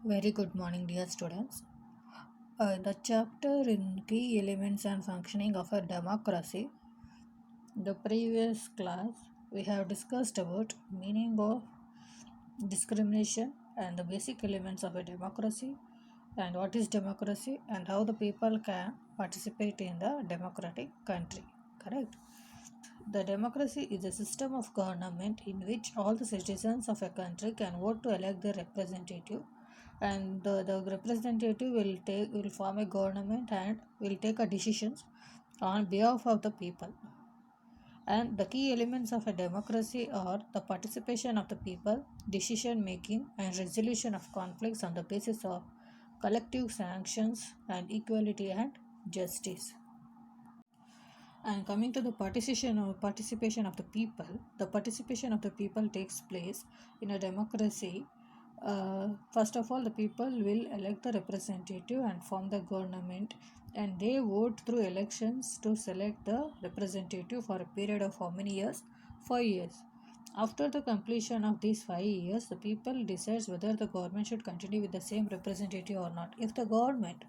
Very good morning, dear students. The chapter in key elements and functioning of a democracy. The previous class we have discussed about meaning of discrimination and the basic elements of a democracy and what is democracy and how the people can participate in the democratic country. Correct? The democracy is a system of government in which all the citizens of a country can vote to elect their representative, and the representative will form a government and will take a decisions on behalf of the people. And the key elements of a democracy are the participation of the people, decision making, and resolution of conflicts on the basis of collective sanctions and equality and justice. And coming to the participation of the people, the participation of the people takes place in a democracy. First of all, the people will elect the representative and form the government, and they vote through elections to select the representative for a period of how many years? 5 years. After the completion of these 5 years, the people decides whether the government should continue with the same representative or not. If the government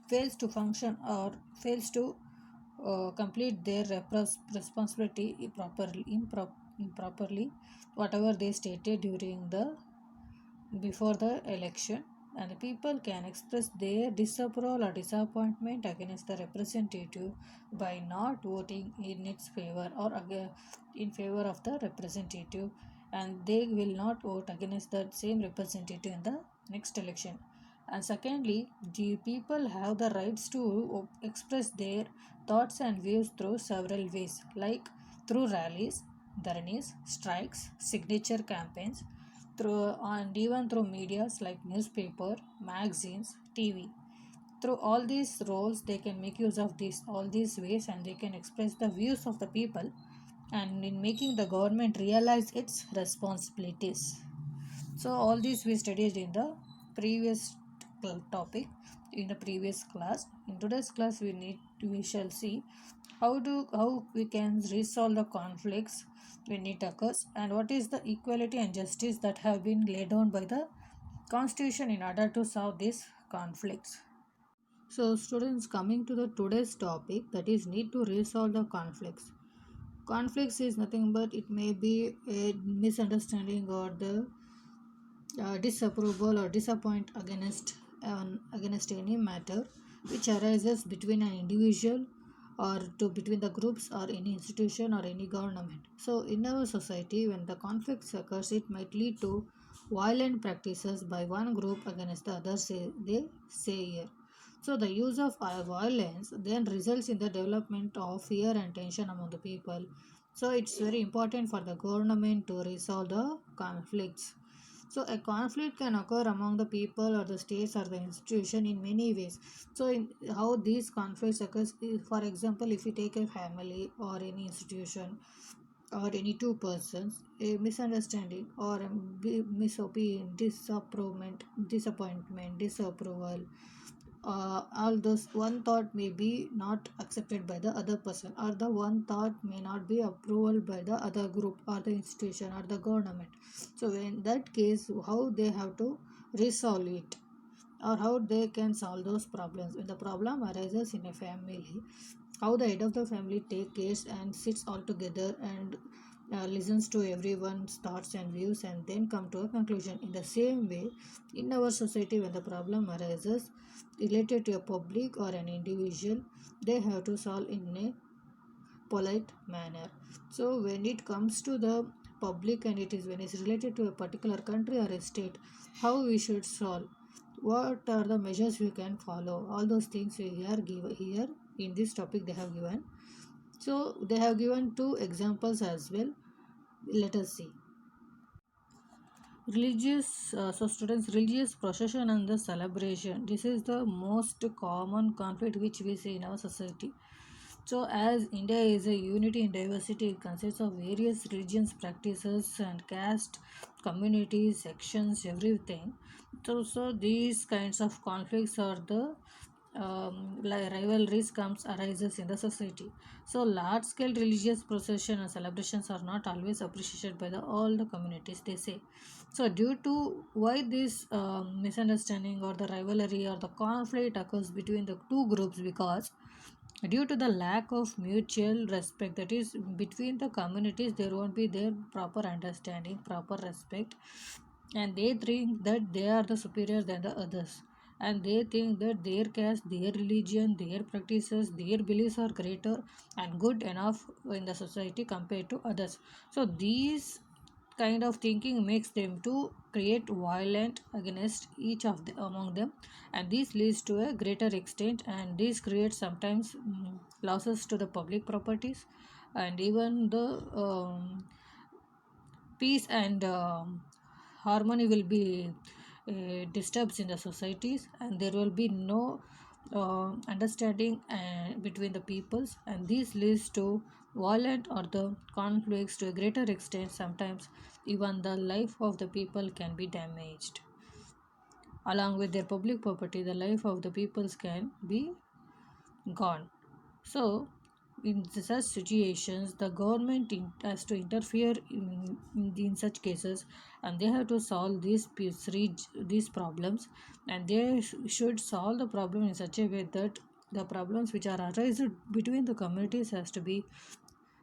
fails to function or fails to complete their responsibility improperly, whatever they stated during the before the election, and the people can express their disapproval or disappointment against the representative by not voting in its favor or in favor of the representative, and they will not vote against the same representative in the next election. And secondly, the people have the rights to express their thoughts and views through several ways, like through rallies, dharnis, strikes, signature campaigns, through and even through medias like newspaper, magazines, TV. Through all these roles, they can make use of these all these ways, and they can express the views of the people, and in making the government realize its responsibilities. So all these we studied in the previous topic in the previous class. In today's class, we shall see how we can resolve the conflicts when it occurs, and what is the equality and justice that have been laid down by the constitution in order to solve these conflicts. So students, coming to the today's topic, that is need to resolve the conflicts. Conflicts is nothing but it may be a misunderstanding or the disapproval or disappoint against any matter which arises between an individual or to between the groups or any institution or any government. So in our society, when the conflict occurs, it might lead to violent practices by one group against the other, they say here. So the use of violence then results in the development of fear and tension among the people. So it's very important for the government to resolve the conflicts. So a conflict can occur among the people or the states or the institution in many ways. So in how these conflicts occurs, for example, if you take a family or any institution or any two persons, a misunderstanding or a misopinion, disappointment, disapproval, all those one thought may be not accepted by the other person, or the one thought may not be approval by the other group or the institution or the government. So in that case, how they have to resolve it, or how they can solve those problems when the problem arises in a family, how the head of the family take case and sits all together and listens to everyone's thoughts and views and then come to a conclusion. In the same way, in our society, when the problem arises related to a public or an individual, they have to solve in a polite manner. So when it comes to the public and it is when it's related to a particular country or a state, how we should solve, what are the measures we can follow, all those things we are given here in this topic they have given. So they have given two examples as well. Let us see. So students, religious procession and the celebration, this is the most common conflict which we see in our society. So as India is a unity in diversity, it consists of various religions, practices and caste, communities, sections, everything. So these kinds of conflicts are the rivalries comes arises in the society. So large scale religious procession and celebrations are not always appreciated by all the communities, they say. So due to why this misunderstanding or the rivalry or the conflict occurs between the two groups, because due to the lack of mutual respect, that is between the communities, there won't be their proper understanding, proper respect, and they think that they are the superior than the others, and they think that their caste, their religion, their practices, their beliefs are greater and good enough in the society compared to others. So these kind of thinking makes them to create violent against each of the, among them, and this leads to a greater extent, and this creates sometimes losses to the public properties, and even the peace and harmony will be disturbed in the societies, and there will be no understanding between the peoples, and this leads to violent or the conflicts to a greater extent. Sometimes even the life of the people can be damaged. Along with their public property, the life of the peoples can be gone. So, in such situations, the government has to interfere in such cases, and they have to solve these problems, and they should solve the problem in such a way that the problems which are arising between the communities has to be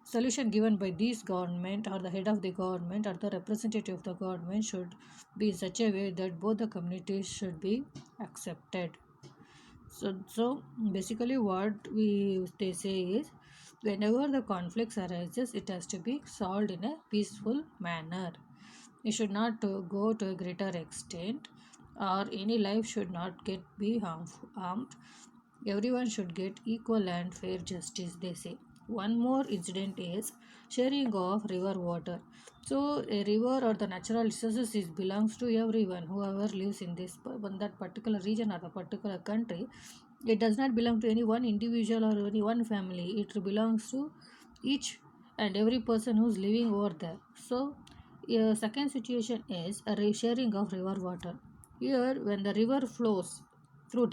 solution given by this government, or the head of the government or the representative of the government should be in such a way that both the communities should be accepted. So basically, what they say is, whenever the conflicts arises, it has to be solved in a peaceful manner. It should not go to a greater extent, or any life should not get be harmed. Everyone should get equal and fair justice, they say. One more incident is sharing of river water. So a river or the natural resources is belongs to everyone, whoever lives in this in that particular region or the particular country. It does not belong to any one individual or any one family. It belongs to each and every person who's living over there. So second situation is a sharing of river water. Here, when the river flows,